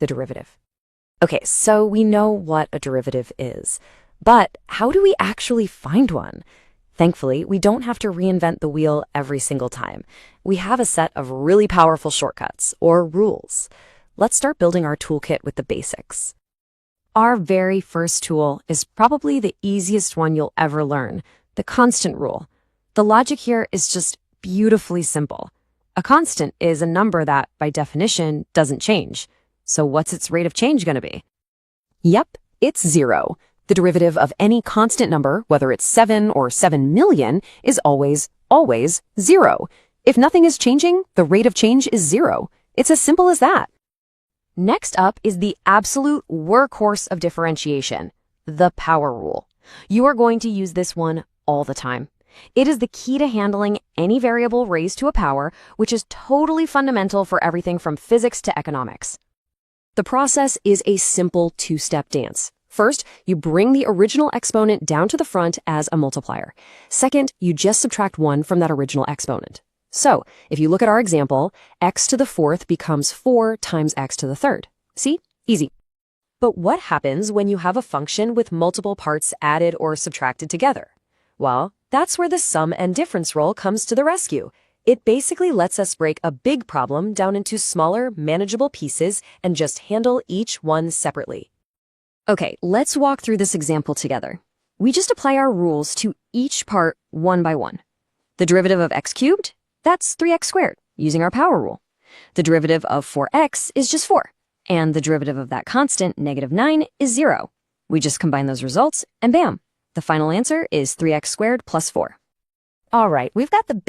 the derivative. Okay, so we know what a derivative is, but how do we actually find one? Thankfully, we don't have to reinvent the wheel every single time. We have a set of really powerful shortcuts, or rules. Let's start building our toolkit with the basics. Our very first tool is probably the easiest one you'll ever learn, the constant rule. The logic here is just beautifully simple. A constant is a number that, by definition, doesn't change. So what's its rate of change going to be? Yep, it's 0. The derivative of any constant number, whether it's 7 or 7 million, is always 0. If nothing is changing, the rate of change is 0. It's as simple as that. Next up is the absolute workhorse of differentiation, the power rule. You are going to use this one all the time. It is the key to handling any variable raised to a power, which is totally fundamental for everything from physics to economics. The process is a simple two-step dance. First, you bring the original exponent down to the front as a multiplier. Second, you just subtract 1 from that original exponent. So, if you look at our example, x to the 4th becomes 4 times x to the 3rd. See? Easy. But what happens when you have a function with multiple parts added or subtracted together? Well, that's where the sum and difference rule comes to the rescue. It basically lets us break a big problem down into smaller, manageable pieces and just handle each one separately. Okay, let's walk through this example together. We just apply our rules to each part one by one. The derivative of x cubed? That's 3x squared, using our power rule. The derivative of 4x is just 4. And the derivative of that constant, -9, is 0. We just combine those results, and bam! The final answer is 3x squared plus 4. All right, we've got the